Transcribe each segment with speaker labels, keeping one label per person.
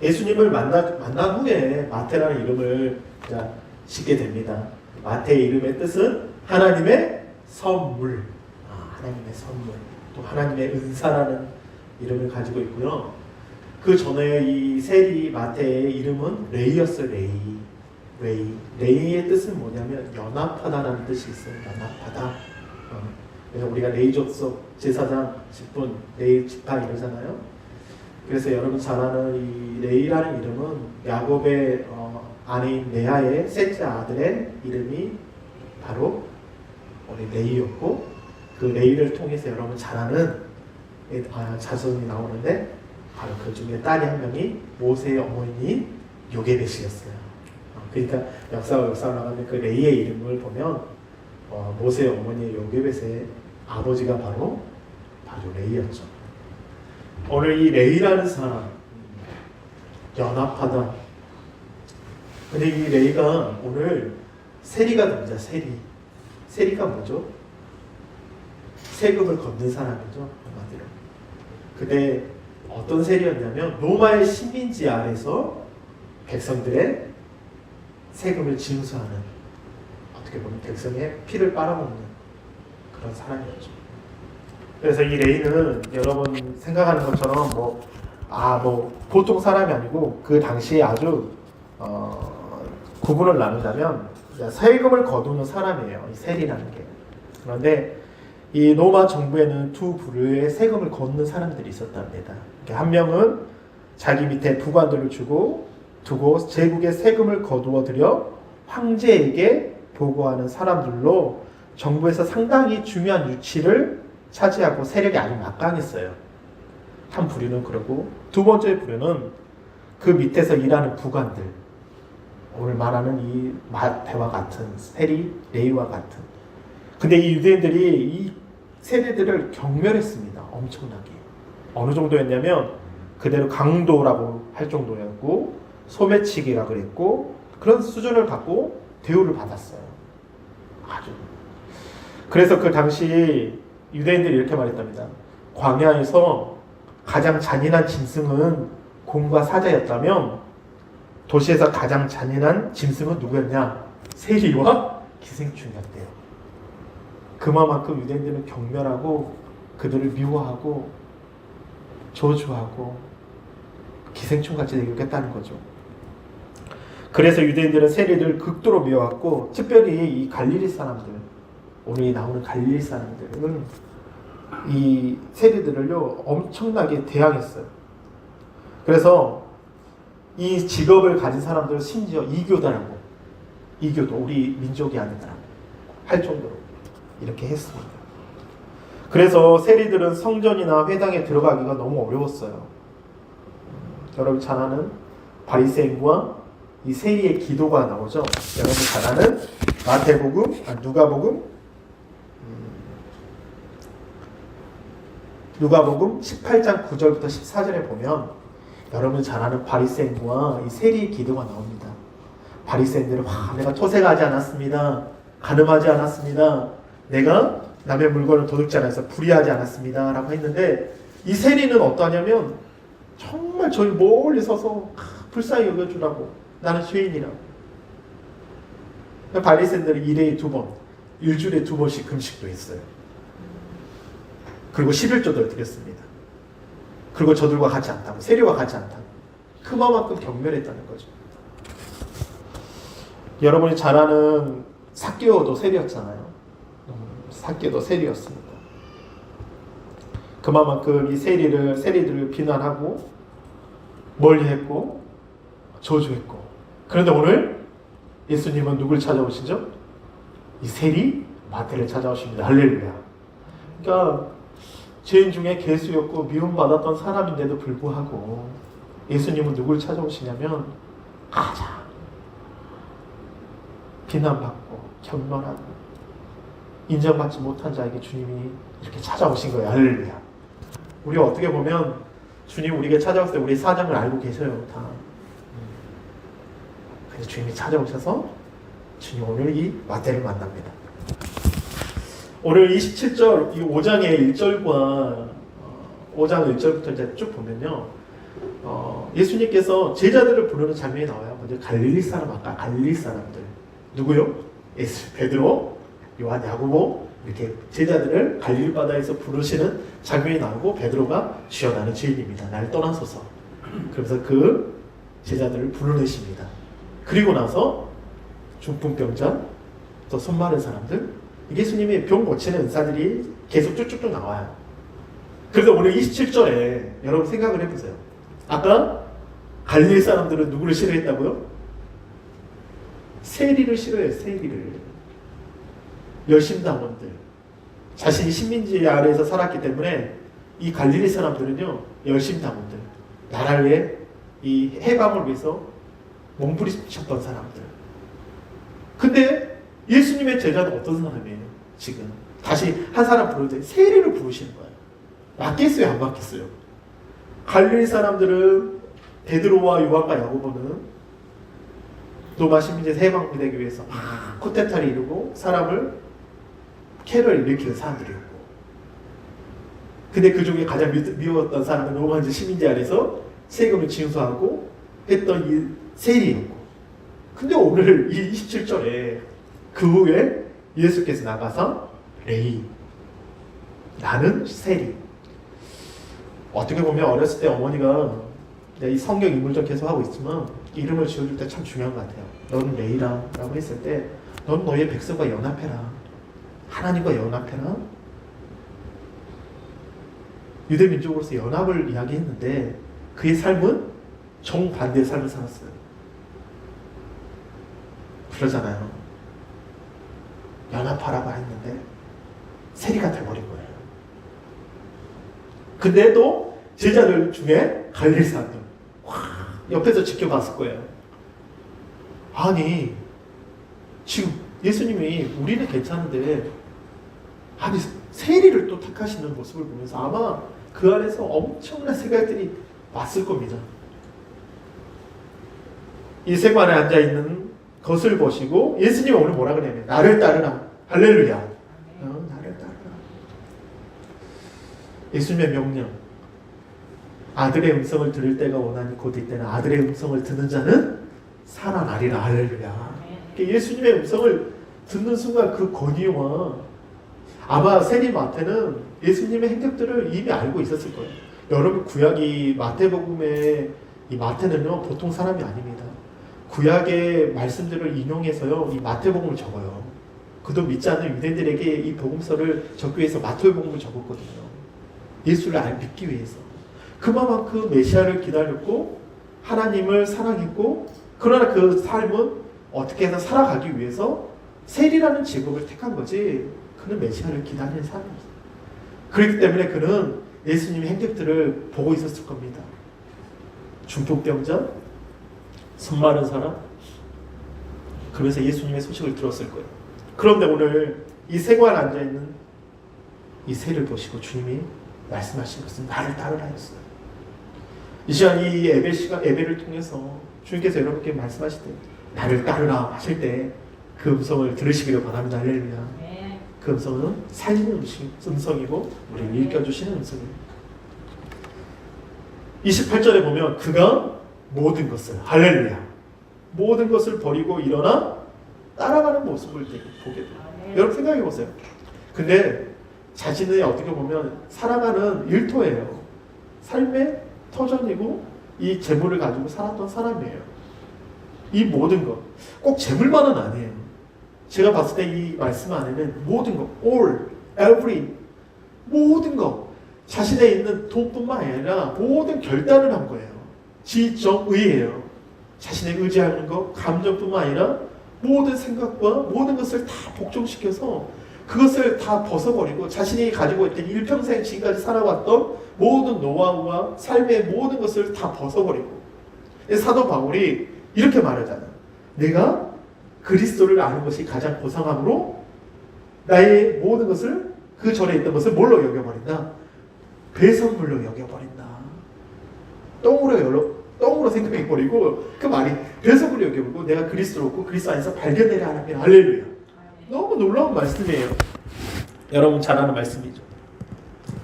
Speaker 1: 예수님을 만난 후에 마태라는 이름을 짓게 됩니다. 마태의 이름의 뜻은 하나님의 선물, 하나님의 선물, 또 하나님의 은사라는 이름을 가지고 있고요. 그 전에 이 세리 마태의 이름은 레이였어요. 레이의 뜻은 뭐냐면 연합하다라는 뜻이 있어요. 연합하다. 그래서 우리가 레이 족속 제사장 직분, 레이 지파 이러잖아요. 그래서 여러분 잘 아는 이 레이라는 이름은 야곱의 아내인 레아의 셋째 아들의 이름이 바로 우리 레이였고, 그 레이를 통해서 여러분 잘 아는 자손이 나오는데 바로 그 중에 딸이 한 명이 모세의 어머니인 요게벳이었어요. 그러니까 역사가 나가는 그 레이의 이름을 보면 모세의 어머니의 요게벳의 아버지가 바로 레이였죠. 오늘 이 레이라는 사람, 연합하다. 근데 이 레이가 오늘 세리가 됩니다. 세리가 뭐죠? 세금을 걷는 사람이죠. 한마디로. 근데 어떤 세리였냐면 로마의 식민지 아래서 백성들의 세금을 징수하는, 어떻게 보면 백성의 피를 빨아먹는 그런 사람이었죠. 그래서 이 레이는 여러분 생각하는 것처럼 보통 사람이 아니고 그 당시에 아주 구분을 나누자면 세금을 거두는 사람이에요. 이 세리라는 게. 그런데 이 로마 정부에는 두 부류의 세금을 걷는 사람들이 있었답니다. 한 명은 자기 밑에 부관들을 두고 제국의 세금을 거두어 들여 황제에게 보고하는 사람들로 정부에서 상당히 중요한 위치를 차지하고 세력이 아주 막강했어요. 한 부류는 그러고, 두 번째 부류는 그 밑에서 일하는 부관들, 오늘 말하는 이 마태와 같은 세리, 레이와 같은. 근데 이 유대인들이 이 세리들을 경멸했습니다. 엄청나게. 어느 정도였냐면 그대로 강도라고 할 정도였고, 소매치기라 그랬고, 그런 수준을 갖고 대우를 받았어요. 아주. 그래서 그 당시 유대인들이 이렇게 말했답니다. 광야에서 가장 잔인한 짐승은 곰과 사자였다면 도시에서 가장 잔인한 짐승은 누구였냐? 세리와 기생충이었대요. 그만큼 유대인들은 경멸하고 그들을 미워하고 저주하고 기생충같이 여겼다는 거죠. 그래서 유대인들은 세리를 극도로 미워했고, 특별히 이 갈릴리 사람들, 오늘 나오는 갈릴리 사람들은 이 세리들을요 엄청나게 대항했어요. 그래서 이 직업을 가진 사람들은 심지어 이교도 우리 민족이 아니다라고 할 정도로 이렇게 했습니다. 그래서 세리들은 성전이나 회당에 들어가기가 너무 어려웠어요. 여러분 잘 아는 바리새인과 이 세리의 기도가 나오죠. 여러분 잘 아는 누가복음 18장 9절부터 14절에 보면 여러분 잘 아는 바리새인과 이 세리의 기도가 나옵니다. 바리새인들은 내가 토색하지 않았습니다. 간음하지 않았습니다. 내가 남의 물건을 도둑질 않아서 불의하지 않았습니다. 라고 했는데, 이 세리는 어떠냐면 정말 저희 멀리 서서 불쌍히 여겨주라고, 나는 죄인이라고. 바리새인들은 일주일에 2번씩 금식도 했어요. 그리고 11조를 드렸습니다. 그리고 저들과 같이 않다고, 세리와 같이 않다고. 그만큼 경멸했다는 거죠. 여러분이 잘 아는 삭개오도 세리였잖아요. 삭개도 세리였습니다. 그만큼 이 세리들을 비난하고 멀리했고 저주했고. 그런데 오늘 예수님은 누굴 찾아오시죠? 이 세리 마태를 찾아오십니다. 할렐루야. 그러니까 죄인 중에 괴수였고 미움받았던 사람인데도 불구하고 예수님은 누굴 찾아오시냐면 가장 비난받고 경멸하고 인정받지 못한 자에게 주님이 이렇게 찾아오신 거예요. 할렐루야. 우리 어떻게 보면 주님 우리에게 찾아왔을 때 우리 사정을 알고 계셔요. 다. 그래서 주님이 찾아오셔서 주님 오늘 이 마태를 만납니다. 오늘 27절, 이 5장의 1절과 5장 1절부터 이제 쭉 보면요. 예수님께서 제자들을 부르는 장면이 나와요. 먼저 갈릴리 사람, 아까 갈릴리 사람들 누구요? 베드로, 요한, 야고보 이렇게 제자들을 갈릴리 바다에서 부르시는 장면이 나오고 베드로가 주여 나는 죄인입니다. 나를 떠나소서. 그러면서 그 제자들을 불러내십니다. 그리고 나서 중풍병자, 또 손 마른 사람들, 예수님이 병 고치는 은사들이 계속 쭉쭉쭉 나와요. 그래서 오늘 27절에 여러분 생각을 해보세요. 아까 갈릴리 사람들은 누구를 싫어했다고요? 세리를 싫어해요. 세리를. 열심당원들. 자신이 식민지 아래에서 살았기 때문에 이 갈릴리 사람들은요, 열심당원들. 나라를 위해, 이 해방을 위해서 몸부림쳤던 사람들. 근데 예수님의 제자는 어떤 사람이에요? 지금 다시 한 사람 부르는데 세리를 부르시는 거예요. 맞겠어요? 안 맞겠어요? 갈릴리 사람들은 베드로와 요한과 야고보는 로마 식민지에서 해방되기 위해서 막 쿠데타를 이루고 사람을 캐를 일으키는 사람들이었고, 근데 그 중에 가장 미웠던 사람은 로마 식민지 안에서 세금을 징수하고 했던 이 세리였고, 근데 오늘 이 27절에 그 후에 예수께서 나가서 레이, 나는 세리. 어떻게 보면 어렸을 때 어머니가 이 성경 인물적 계속 하고 있지만 이름을 지어줄 때 참 중요한 것 같아요. 너는 레이라 라고 했을 때 넌 너의 백성과 연합해라. 하나님과 연합해라. 유대민족으로서 연합을 이야기했는데 그의 삶은 정반대의 삶을 살았어요. 그러잖아요. 연합하라고 했는데 세리가 돼버린 거예요. 근데 또 제자들 중에 갈릴리 사람들 옆에서 지켜봤을 거예요. 아니 지금 예수님이 우리는 괜찮은데 아니 세리를 또 택하시는 모습을 보면서 아마 그 안에서 엄청난 생각들이 왔을 겁니다. 이 생관에 앉아있는 것을 보시고 예수님이 오늘 뭐라 그러냐면 나를 따르라. 할렐루야. 나를 따르라. 예수님의 명령, 아들의 음성을 들을 때가 원하니 곧 이때는 아들의 음성을 듣는 자는 살아나리라. 할렐루야. 예수님의 음성을 듣는 순간 그 권위와 아마 세리 마태는 예수님의 행적들을 이미 알고 있었을 거예요. 여러분 구약이 마태복음의 이 마태는요 보통 사람이 아닙니다. 구약의 말씀들을 인용해서요 이 마태복음을 적어요. 그도 믿지 않는 유대인들에게 이 복음서를 적기 위해서 마태복음을 적었거든요. 예수를 믿기 위해서. 그만큼 메시아를 기다렸고 하나님을 사랑했고, 그러나 그 삶은 어떻게 해서 살아가기 위해서 세리라는 직업을 택한 거지 그는 메시아를 기다리는 사람이었어요. 그렇기 때문에 그는 예수님의 행적들을 보고 있었을 겁니다. 중풍병자, 손 마른 사람, 그러면서 예수님의 소식을 들었을 거예요. 그런데 오늘 이 생활에 앉아있는 이 세를 보시고 주님이 말씀하신 것은 나를 따르라 했어요. 이 시간 이 예배를 통해서 주님께서 여러분께 말씀하실 때 나를 따르라 하실 때 그 음성을 들으시기를 바랍니다. 할렐루야. 그 음성은 살리는 음성이고 우리를 일깨워주시는 음성입니다. 28절에 보면 그가 모든 것을, 할렐루야, 모든 것을 버리고 일어나 따라가는 모습을 보게 돼요. 여러분 생각해 보세요. 근데 자신의 어떻게 보면 살아가는 일터예요. 삶의 터전이고 이 재물을 가지고 살았던 사람이에요. 이 모든 것, 꼭 재물만은 아니에요. 제가 봤을 때 이 말씀 안에는 모든 것, all, every, 모든 것, 자신에 있는 돈뿐만 아니라 모든 결단을 한 거예요. 지정의예요. 자신의 의지하는 것, 감정뿐만 아니라 모든 생각과 모든 것을 다 복종시켜서 그것을 다 벗어버리고 자신이 가지고 있던 일평생 지금까지 살아왔던 모든 노하우와 삶의 모든 것을 다 벗어버리고, 사도 바울이 이렇게 말하잖아요. 내가 그리스도를 아는 것이 가장 고상함으로 나의 모든 것을, 그 전에 있던 것을 뭘로 여겨버린다? 배설물로 여겨버린다. 똥으로 생각해버리고 그 말이 배설물로 여겨버리고 내가 그리스도로 없고 그리스도 안에서 발견되려 하나님. 할렐루야. 너무 놀라운 말씀이에요. 여러분 잘 아는 말씀이죠.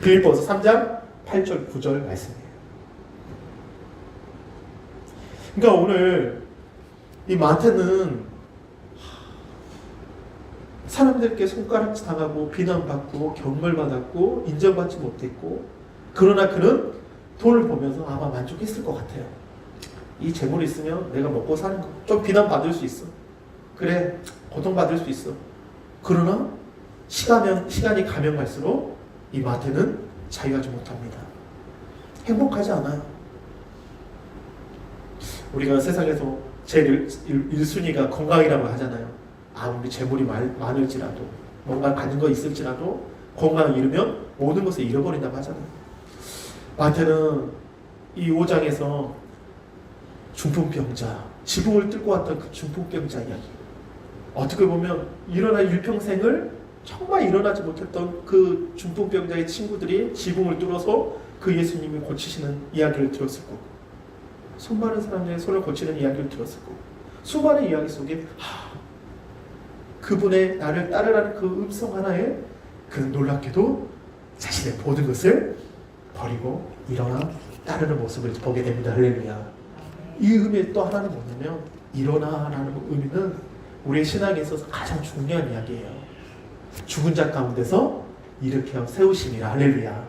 Speaker 1: 빌립보서 3장 8절 9절 말씀이에요. 그러니까 오늘 이 마태는 사람들께 손가락질 당하고 비난받고 경멸받았고 인정받지 못했고, 그러나 그는 돈을 보면서 아마 만족했을 것 같아요. 이 재물이 있으면 내가 먹고 사는 거, 좀 비난받을 수 있어, 그래 고통받을 수 있어. 그러나 시간이 가면 갈수록 이 마태는 자유하지 못합니다. 행복하지 않아요. 우리가 세상에서 제일 1순위가 건강이라고 하잖아요. 아무리 재물이 많을지라도, 뭔가 가진 거 있을지라도 건강을 잃으면 모든 것을 잃어버린다고 하잖아요. 마태는 이 5장에서 중풍병자, 지붕을 뚫고 왔던 그 중풍병자 이야기, 어떻게 보면 일어날 일평생을 정말 일어나지 못했던 그 중풍병자의 친구들이 지붕을 뚫어서 그 예수님이 고치시는 이야기를 들었을 거고, 수많은 사람들의 손을 고치는 이야기를 들었을 거고, 수많은 이야기 속에 그분의 나를 따르라는 그 음성 하나에 그는 놀랍게도 자신의 모든 것을 버리고 일어나 따르는 모습을 보게 됩니다. 할렐루야. 이 의미 또 하나는 뭐냐면, 일어나라는 의미는 우리의 신앙에 있어서 가장 중요한 이야기예요. 죽은 자 가운데서 일으켜 세우심이라. 할렐루야.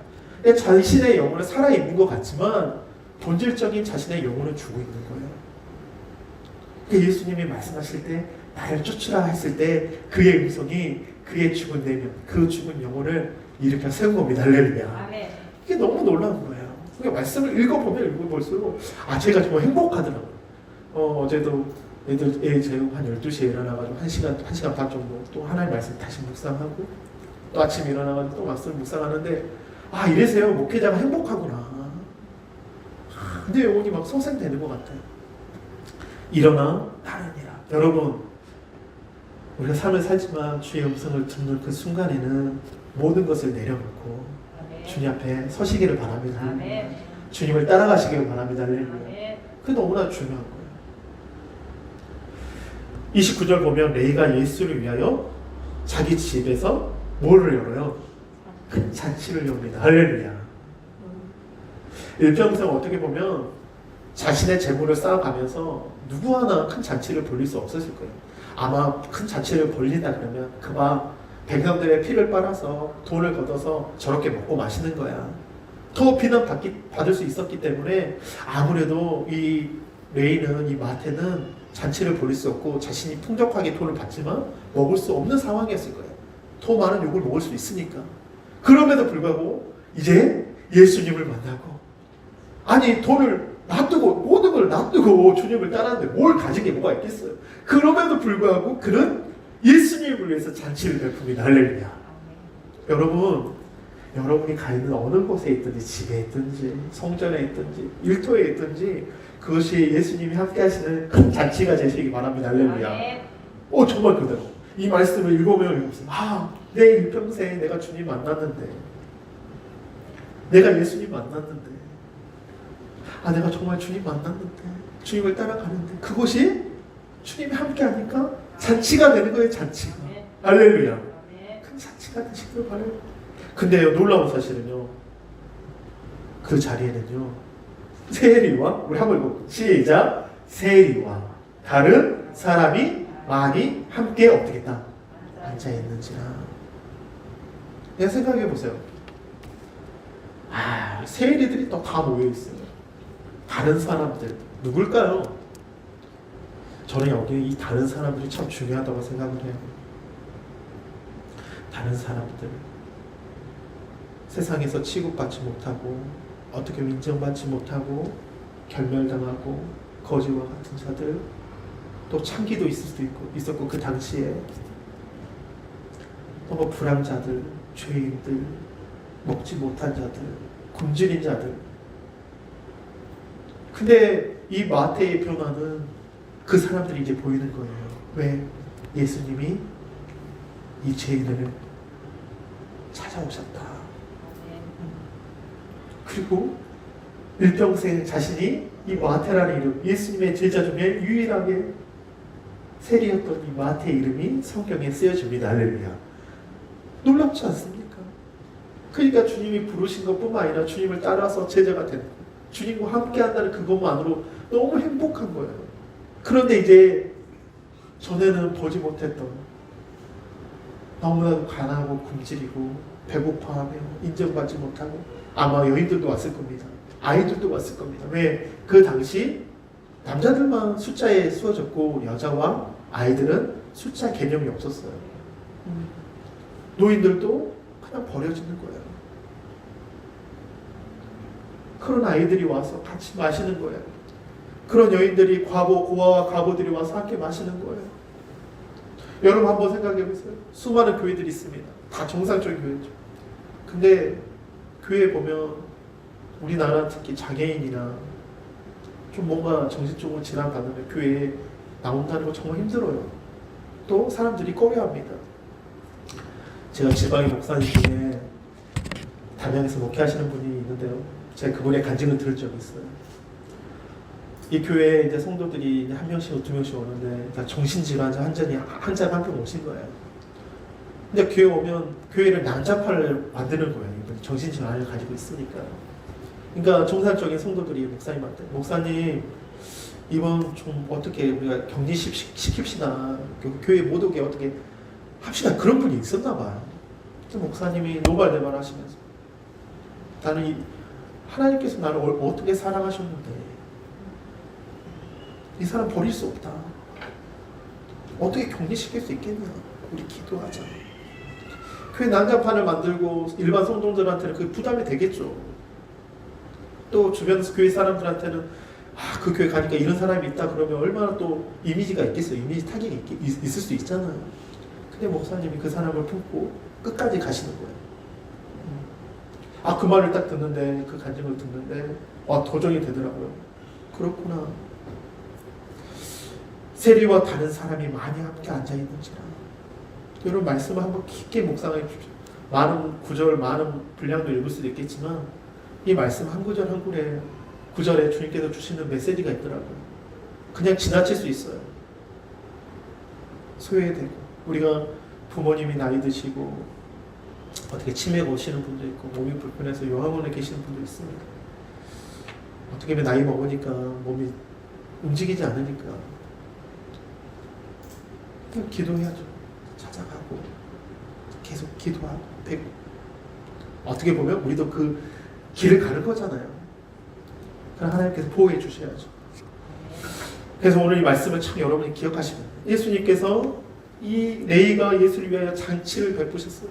Speaker 1: 자신의 영혼은 살아있는 것 같지만 본질적인 자신의 영혼은 죽어 있는 거예요. 예수님이 말씀하실 때 나를 쫓으라 했을 때 그의 음성이 그의 죽은 내면, 그 죽은 영혼을 일으켜 세운 겁니다. 할렐루야. 이게 너무 놀라운 거예요. 그러니까 말씀을 읽어볼수록 제가 정말 행복하더라고요. 어제도 애 재우고 한 12시에 일어나가지고 1시간 반 정도 또 하나님의 말씀 다시 묵상하고, 또 아침에 일어나가지고 또 말씀을 묵상하는데, 이래서요 목회자가 행복하구나. 근데 영혼이 막 소생되는 것 같아요. 일어나 따르니라. 여러분, 우리가 삶을 살지만 주의 음성을 듣는 그 순간에는 모든 것을 내려놓고 주님 앞에 서시기를 바랍니다. 주님을 따라가시기를 바랍니다. 그게 너무나 중요한 거예요. 29절 보면 레이가 예수를 위하여 자기 집에서 뭐를 열어요? 큰 잔치를 엽니다. 할렐루야. 일평생 어떻게 보면 자신의 재물을 쌓아가면서 누구 하나 큰 잔치를 벌릴 수 없었을 거예요. 아마 큰 잔치를 벌린다 그러면 그가 백성들의 피를 빨아서 돈을 걷어서 저렇게 먹고 마시는 거야. 더 비난받을 수 있었기 때문에 아무래도 이 레이는, 이 마태는 잔치를 벌릴 수 없고 자신이 풍족하게 돈을 받지만 먹을 수 없는 상황이었을 거예요. 더 많은 욕을 먹을 수 있으니까. 그럼에도 불구하고 이제 예수님을 만나고, 돈을 놔두고, 모든 걸 놔두고 주님을 따랐는데 뭘 가진 게 뭐가 있겠어요. 그럼에도 불구하고 그는 예수님을 위해서 잔치를 베풉니다. 할렐루야. 여러분이 가 있는 어느 곳에 있든지, 집에 있든지, 성전에 있든지, 일터에 있든지, 그것이 예수님이 함께 하시는 큰 잔치가 되시기 바랍니다. 할렐루야. 정말 그대로 이 말씀을 읽으면 내 일평생 내가 주님 만났는데, 내가 예수님 만났는데, 내가 정말 주님 만났는데, 주님을 따라가는데, 그것이 주님이 함께 하니까 잔치가 되는 거예요. 잔치가. 할렐루야. 큰 잔치가 되시길 바라요. 근데요, 놀라운 사실은요, 그 자리에는요, 세리와, 우리 한번 읽어 시작. 세리와 다른 사람이 많이 함께 어떻게 했다? 앉아있는지라. 그냥 생각해보세요. 세리들이 또 다 모여있어요. 다른 사람들 누굴까요? 저는 여기 이 다른 사람들이 참 중요하다고 생각을 해요. 다른 사람들, 세상에서 취급받지 못하고, 어떻게 인정받지 못하고, 결멸당하고, 거지와 같은 자들, 또 창기도 있을 수도 있었고, 그 당시에 또 불황자들, 죄인들, 먹지 못한 자들, 굶주린 자들. 근데 이 마태의 변화는 그 사람들이 이제 보이는 거예요. 왜? 예수님이 이 죄인을 찾아오셨다. 그리고 일평생 자신이 이 마태라는 이름, 예수님의 제자 중에 유일하게 세리였던 이 마태의 이름이 성경에 쓰여집니다. 할렐루야. 놀랍지 않습니까? 그러니까 주님이 부르신 것뿐만 아니라 주님을 따라서 제자가 되는, 주님과 함께 한다는 그것만으로 너무 행복한 거예요. 그런데 이제 전에는 보지 못했던 너무나도 가난하고 굶주리고 배고파하며 인정받지 못하고 아마 여인들도 왔을 겁니다. 아이들도 왔을 겁니다. 왜? 그 당시 남자들만 숫자에 쑤어졌고 여자와 아이들은 숫자 개념이 없었어요. 노인들도 그냥 버려지는 거예요. 그런 아이들이 와서 같이 마시는 거예요. 그런 여인들이 고아와 과부들이 와서 함께 마시는 거예요. 여러분 한번 생각해 보세요. 수많은 교회들이 있습니다. 다 정상적인 교회죠. 근데 교회에 보면 우리나라 특히 장애인이나 좀 뭔가 정신적으로 질환받는 교회에 나온다는 거 정말 힘들어요. 또 사람들이 꺼려합니다. 제가 지방의 목사님 중에 담양에서 목회하시는 분이 있는데요. 제가 그분의 간증을 들을 적이 있어요. 이 교회에 이제 성도들이 한 명씩, 두 명씩 오는데 정신질환자 한 명 오신 거예요. 근데 교회 오면 교회를 난잡할 만드는 거예요. 이분 정신질환을 가지고 있으니까. 그러니까 정상적인 성도들이 목사님한테 목사님 이번 좀 어떻게 우리가 격리시킵시다. 교회 못 오게 어떻게 합시다. 그런 분이 있었나 봐요. 목사님이 노발대발 하시면서 나는 하나님께서 나를 어떻게 사랑하셨는데 이 사람 버릴 수 없다. 어떻게 격리시킬 수 있겠냐. 우리 기도하자. 교회 난장판을 만들고 일반 성도들한테는 그 부담이 되겠죠. 또 주변 교회 사람들한테는 그 교회 가니까 이런 사람이 있다 그러면 얼마나 또 이미지가 있겠어요. 이미지 타격이 있을 수 있잖아요. 근데 목사님이 그 사람을 품고 끝까지 가시는 거예요. 그 말을 딱 듣는데 그 간증을 듣는데 도정이 되더라고요. 그렇구나. 세리와 다른 사람이 많이 함께 앉아있는지라. 여러분 말씀을 한번 깊게 묵상해 주십시오. 많은 구절, 많은 분량도 읽을 수도 있겠지만 이 말씀 한 구절 한 구절에 주님께서 주시는 메시지가 있더라고요. 그냥 지나칠 수 있어요. 소외되고 우리가 부모님이 나이 드시고 어떻게 치매가 오시는 분도 있고 몸이 불편해서 요양원에 계시는 분도 있습니다. 어떻게 보면 나이 먹으니까 몸이 움직이지 않으니까 그냥 기도해야죠. 찾아가고 계속 기도하고 배고 어떻게 보면 우리도 그 길을 가는 거잖아요. 그럼 하나님께서 보호해 주셔야죠. 그래서 오늘 이 말씀을 참 여러분이 기억하시면 예수님께서 이 레이가 예수를 위하여 잔치를 베푸셨어요.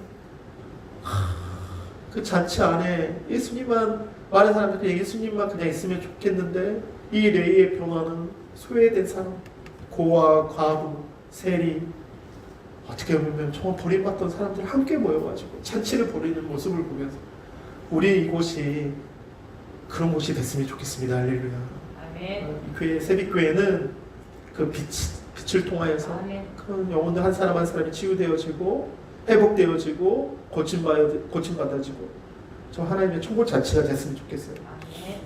Speaker 1: 그 잔치 안에 예수님만 많은 사람들이 예수님만 그냥 있으면 좋겠는데 이 레이의 변화는 소외된 사람, 고아, 과부, 세리 어떻게 보면 정말 버림받던 사람들이 함께 모여가지고 잔치를 벌이는 모습을 보면서 우리 이곳이 그런 곳이 됐으면 좋겠습니다. 할렐루야. 아멘. 이 교회 세빛교회는 그 빛을 통하여서 아멘. 그런 영혼들 한 사람 한 사람이 치유되어지고 회복되어지고 고침받아지고 저 하나님의 천국 잔치가 됐으면 좋겠어요. 아멘.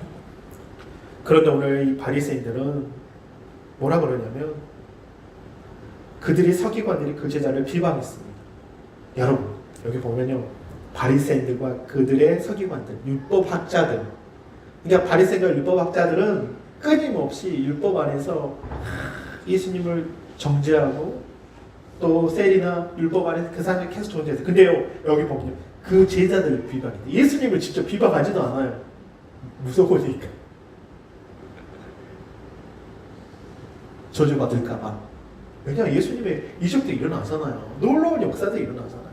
Speaker 1: 그런데 오늘 이 바리새인들은 뭐라 그러냐면 그들이 서기관들이 그 제자를 비방했습니다. 여러분 여기 보면요 바리새인들과 그들의 서기관들 율법학자들 그러니까 바리새인과 율법학자들은 끊임없이 율법 안에서 예수님을 정죄하고 또 셀이나 율법 안에서 그 사람을 계속 정죄했어요. 근데요 여기 보면요 그 제자들을 비방했대. 예수님을 직접 비방하지도 않아요. 무서우니까 저주받을까봐. 왜냐하면 예수님의 이적도 일어나잖아요. 놀라운 역사도 일어나잖아요.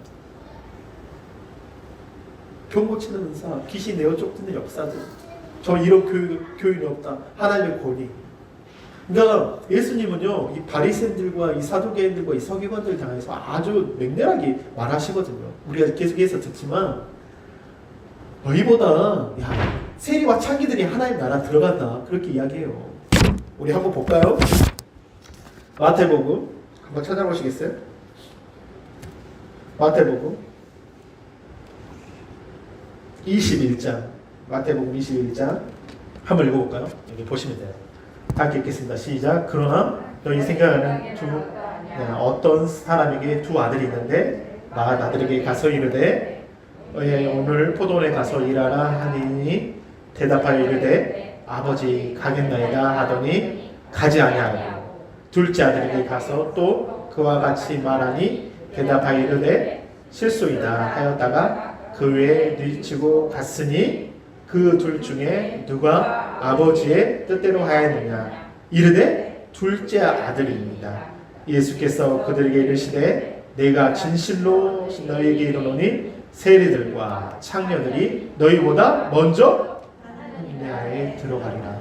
Speaker 1: 병 고치는 은사, 귀신 내어 쫓는 역사들. 저 이런 교육이 없다. 하나님의 권위. 그러니까 예수님은요, 이 바리새인들과 이 사두개인들과 이 서기관들 향해서 아주 맹렬하게 말하시거든요. 우리가 계속해서 듣지만 너희보다 세리와 창기들이 하나님 나라 들어간다. 그렇게 이야기해요. 우리 한번 볼까요? 마태복음 한번 찾아보시겠어요? 마태복음 21장 마태복음 21장 한번 읽어볼까요? 여기 보시면 돼요. 다 읽겠습니다. 시작. 그러나 너희 생각하는 어떤 사람에게 두 아들이 있는데 아들에게 가서 이르되 오늘 포도원에 가서 일하라 하니 대답하여 이르되 아버지 가겠나이다 하더니 가지 아니하고 둘째 아들에게 가서 또 그와 같이 말하니 대답하여 이르되 실소이다 하였다가 그 외에 뉘치고 갔으니 그 둘 중에 누가 아버지의 뜻대로 하였느냐 이르되 둘째 아들입니다. 예수께서 그들에게 이르시되 내가 진실로 너희에게 이르노니 세리들과 창녀들이 너희보다 먼저 인내하에 들어가리라.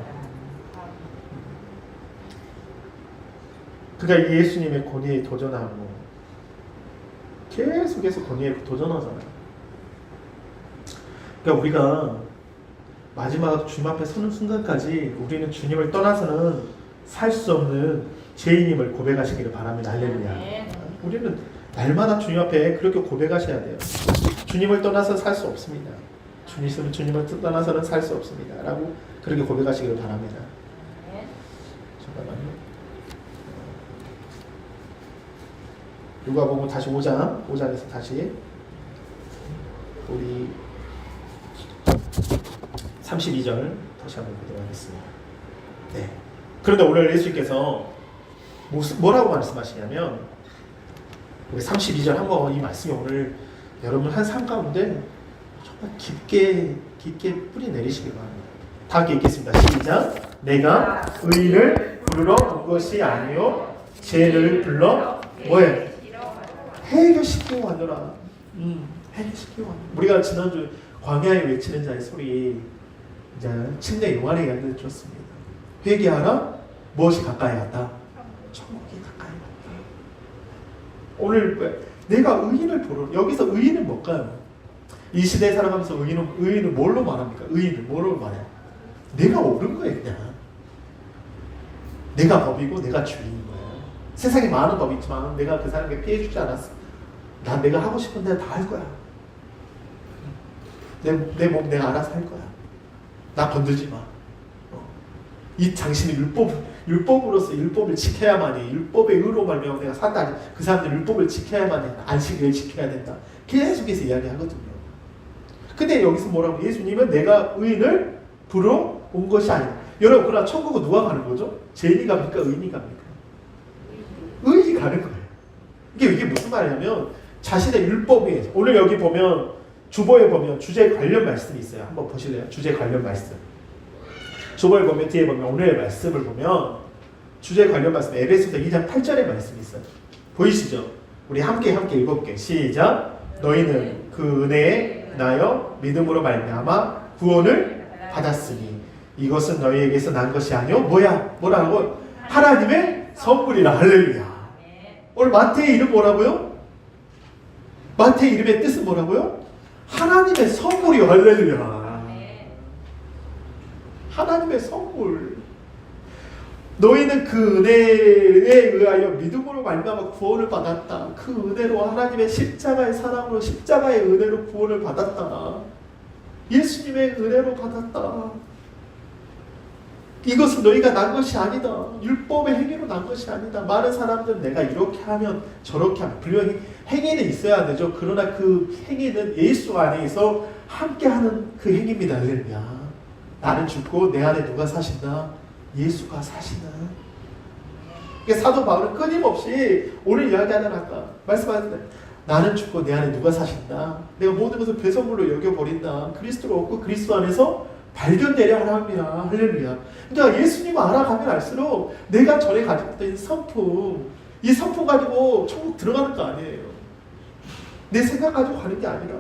Speaker 1: 그러니까 예수님의 권위에 도전하고 계속해서 권위에 도전하잖아요. 그러니까 우리가 마지막 주님 앞에 서는 순간까지 우리는 주님을 떠나서는 살 수 없는 죄인임을 고백하시기를 바랍니다. 할렐루야. 우리는 날마다 주님 앞에 그렇게 고백하셔야 돼요. 주님을 떠나서 살 수 없습니다. 주님을 떠나서는 살 수 없습니다. 라고 그렇게 고백하시기를 바랍니다. 잠깐만요. 누가복음 다시 5장에서 다시 우리 32절 다시 한번 보도록 하겠습니다. 네. 그런데 오늘 예수님께서 뭐라고 말씀하시냐면 우리 32절 한번 이 말씀이 오늘 여러분 한 삶 가운데 정말 깊게 뿌리 내리시기 바랍니다. 다 함께 읽겠습니다. 시작. 내가 의인을 부르러 온 것이 아니요 죄를 불러 뭐해? 해결시키고 왔노라. 해결시키고 왔노라. 우리가 지난주 광야에 외치는 자의 소리 이제 침례 요한의 이야기를 들었습니다. 회개하라. 무엇이 가까이 왔다? 천국이 가까이 왔다. 오늘 내가 의인을 부르러 여기서 의인은 뭘까요? 이 시대에 살아가면서 의인은 뭘로 말합니까? 의인은 뭐로 말해? 내가 옳은 거예요. 그냥 내가 법이고 내가 주인 거예요. 세상에 많은 법이 있지만 내가 그 사람에게 피해 주지 않았어. 난 내가 하고 싶은 대로 다 할 거야. 내 몸 내가 알아서 할 거야. 나 건들지 마. 이 당신이 율법으로서 율법을 지켜야만이 율법의 의로 말미암아 내가 산다. 그 사람들 율법을 지켜야만이 안식일을 지켜야 된다. 계속해서 이야기하거든요. 근데 여기서 뭐라고? 예수님은 내가 의인을 부르러 온 것이 아니다. 여러분 그러나 천국은 누가 가는 거죠? 죄인이 갑니까? 의인이 갑니까? 의인이 가는 거예요. 이게 무슨 말이냐면 자신의 율법에 오늘 여기 보면 주보에 보면 주제 관련 말씀이 있어요. 한번 보실래요? 주제 관련 말씀. 주보에 보면 뒤에 보면 오늘의 말씀을 보면 주제 관련 말씀 에베소서 2장 8절의 말씀이 있어요. 보이시죠? 우리 함께 읽어볼게요. 시작. 너희는 그 은혜에 나여 믿음으로 말미암아 구원을 받았으니 이것은 너희에게서 난 것이 아니요 뭐라고? 하나님의 선물이라. 할렐루야. 오늘 마태의 이름 뭐라고요? 마태의 이름의 뜻은 뭐라고요? 하나님의 선물이요. 할렐루야. 하나님의 선물. 너희는 그 은혜에 의하여 믿음으로 말미암아 구원을 받았다. 그 은혜로 하나님의 십자가의 사랑으로 십자가의 은혜로 구원을 받았다. 예수님의 은혜로 받았다. 이것은 너희가 난 것이 아니다. 율법의 행위로 난 것이 아니다. 많은 사람들은 내가 이렇게 하면 저렇게 하면 분명히 행위는 있어야 되죠. 그러나 그 행위는 예수 안에서 함께하는 그 행위입니다. 할렐루야. 나는 죽고 내 안에 누가 사신다? 예수가 사시나. 사도 바울은 끊임없이 오늘 이야기하는 아까 말씀하셨는데 나는 죽고 내 안에 누가 사신다. 내가 모든 것을 배설물로 여겨버린다. 그리스도로 없고 그리스도 안에서 발견되려 하라 합니다. 할렐루야. 그러니까 예수님을 알아가면 알수록 내가 전에 가지고 있던 이 성품 가지고 천국 들어가는 거 아니에요. 내 생각 가지고 가는 게 아니라.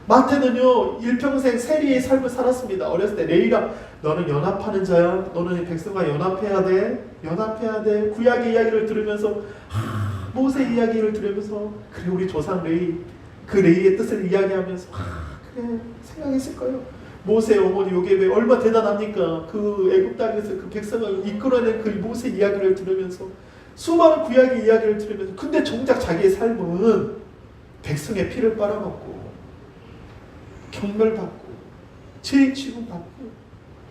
Speaker 1: 마태는요 일평생 세리의 삶을 살았습니다. 어렸을 때 레이라 너는 연합하는 자야. 너는 백성과 연합해야 돼. 구약의 이야기를 들으면서 모세 이야기를 들으면서 그래 우리 조상 레이 그 레이의 뜻을 이야기하면서 그래 생각했을 거예요. 모세 어머니 요게베 얼마 대단합니까? 그 애굽 땅에서 그 백성을 이끌어낸 그 모세 이야기를 들으면서 수많은 구약의 이야기를 들으면서 근데 정작 자기의 삶은 백성의 피를 빨아먹고 경멸받고 죄의 취급받고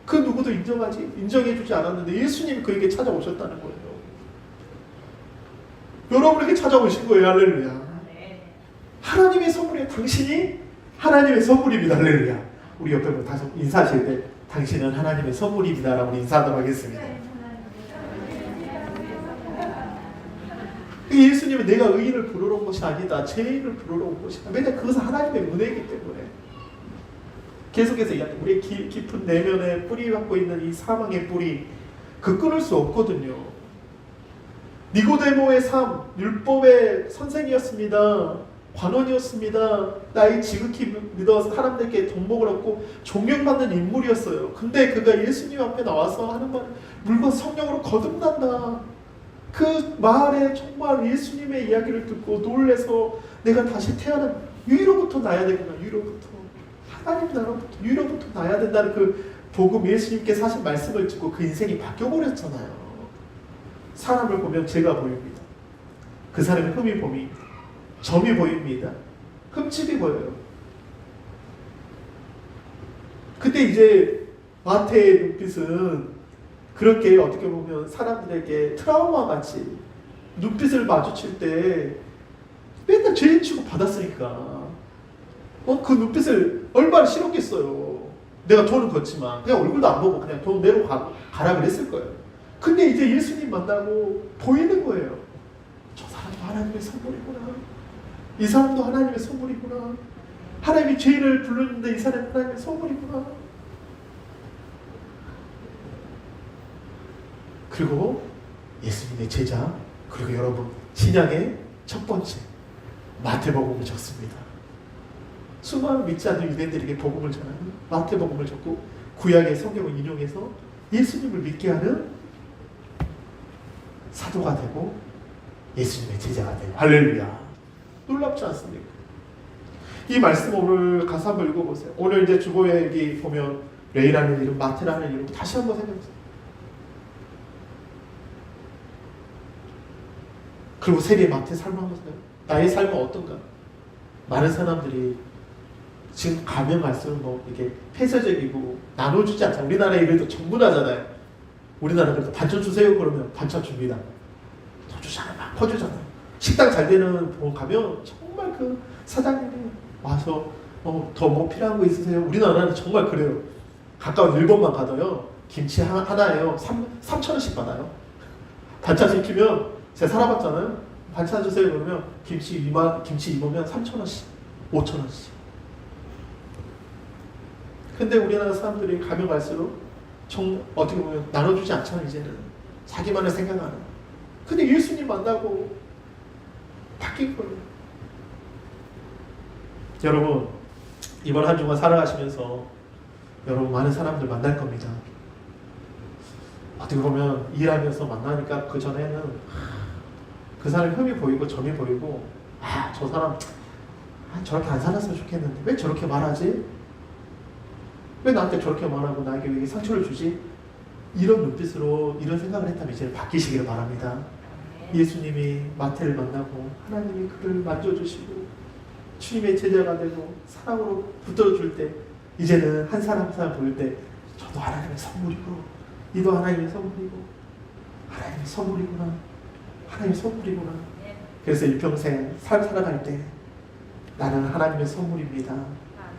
Speaker 1: 그 누구도 인정해주지 않았는데 예수님이 그에게 찾아오셨다는 거예요. 여러분에게 찾아오신 거예요. 할렐루야. 하나님의 선물이에요. 당신이 하나님의 선물입니다. 할렐루야. 우리 옆에 다시 인사하실 때 당신은 하나님의 선물입니다 라고 인사하도록 하겠습니다. 예수님은 내가 의인을 부르러 온 것이 아니다, 죄인을 부르러 온 것이다. 왜냐하면 그것은 하나님의 은혜이기 때문에. 계속해서 이야기합니다. 우리의 깊은 내면에 뿌리 갖고 있는 이 사망의 뿌리, 그 끊을 수 없거든요. 니고데모의 삶, 율법의 선생이었습니다. 관원이었습니다. 나의 지극히 믿어 사람들께 덕목을 얻고 존경받는 인물이었어요. 근데 그가 예수님 앞에 나와서 하는 말, 물과 성령으로 거듭난다. 그 말에 정말 예수님의 이야기를 듣고 놀래서 내가 다시 태어난 유로부터 나야 되구나. 유로부터. 하나님 나라부터 유로부터 나야 된다는 그 복음, 예수님께서 하신 말씀을 듣고 그 인생이 바뀌어버렸잖아요. 사람을 보면 죄가 보입니다. 그 사람의 흠이 보입니다. 점이 보입니다. 흠집이 보여요. 근데 이제 마태의 눈빛은 그렇게 어떻게 보면 사람들에게 트라우마 같이 눈빛을 마주칠 때 맨날 죄인 취급 받았으니까 그 눈빛을 얼마나 싫었겠어요. 내가 돈은 걷지만 그냥 얼굴도 안 보고 그냥 돈 내로 가라 그랬을 거예요. 근데 이제 예수님 만나고 보이는 거예요. 저 사람도 하나님의 선물이구나. 이 사람도 하나님의 선물이구나. 하나님이 죄인을 부르는데 이 사람이 하나님의 선물이구나. 그리고 예수님의 제자, 그리고 여러분 신약의 첫 번째 마태복음을 적습니다. 수많은 믿지 않는 유대인들에게 복음을 전하는 마태복음을 적고 구약의 성경을 인용해서 예수님을 믿게 하는 사도가 되고 예수님의 제자가 되고, 할렐루야. 놀랍지 않습니까? 이 말씀 오늘 가서 한번 읽어보세요. 오늘 이제 주보에 여기 보면 레이라는 이름, 마태라는 이름 다시 한번 생각해보세요. 그리고 세리의 마태 삶을 한번 생각해보세요. 나의 삶은 어떤가? 많은 사람들이 지금 가면 갈수록 뭐 이게 폐쇄적이고 나눠주지 않잖아요. 우리나라에 이래도 정문화잖아요. 우리나라는 그래도 반찬 주세요 그러면 반찬 줍니다. 더 주잖아요. 막 퍼주잖아요. 식당 잘 되는 돈 가면 정말 그 사장님이 와서 더 뭐 필요한 거 있으세요? 우리나라는 정말 그래요. 가까운 일본만 가도요. 김치 하나에요. 3,000원씩 받아요. 반찬 시키면 제가 살아봤잖아요. 반찬 주세요 그러면 김치 2면 3,000원씩 5,000원씩. 근데 우리나라 사람들이 가면 갈수록 어떻게 보면 나눠주지 않잖아요. 이제는 자기만을 생각하는. 근데 예수님 만나고 바뀐 거예요. 여러분 이번 한 주간 살아가시면서 여러분 많은 사람들 만날 겁니다. 어떻게 보면 일하면서 만나니까 그 전에는 그 사람 흠이 보이고 점이 보이고 저 사람 저렇게 안 살았으면 좋겠는데 왜 저렇게 말하지? 왜 나한테 저렇게 말하고 나에게 왜 상처를 주지? 이런 눈빛으로 이런 생각을 했다면 이제 바뀌시기를 바랍니다. 예수님이 마태를 만나고 하나님이 그를 만져주시고 주님의 제자가 되고 사랑으로 붙들어줄 때 이제는 한 사람 한 사람 보일 때 저도 하나님의 선물이고 이도 하나님의 선물이고 하나님의 선물이구나. 하나님의 선물이구나. 그래서 일평생 삶 살아갈 때 나는 하나님의 선물입니다.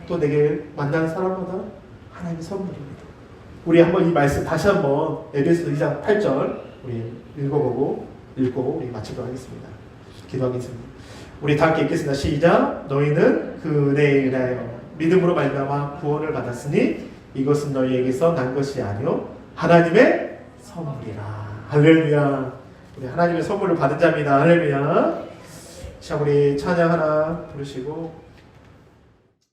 Speaker 1: 또 내게 만나는 사람마다 하나님의 선물입니다. 우리 한번 이 말씀 다시 한번 에베소 2장 8절 우리 읽고 우리 마치도록 하겠습니다. 기도하겠습니다. 우리 다 함께 읽겠습니다. 시작. 너희는 그 은혜에 인하여 믿음으로 말미암아 구원을 받았으니 이것은 너희에게서 난 것이 아니요 하나님의 선물이라. 할렐루야. 우리 하나님의 선물을 받은 자입니다. 할렐루야. 자, 우리 찬양 하나 부르시고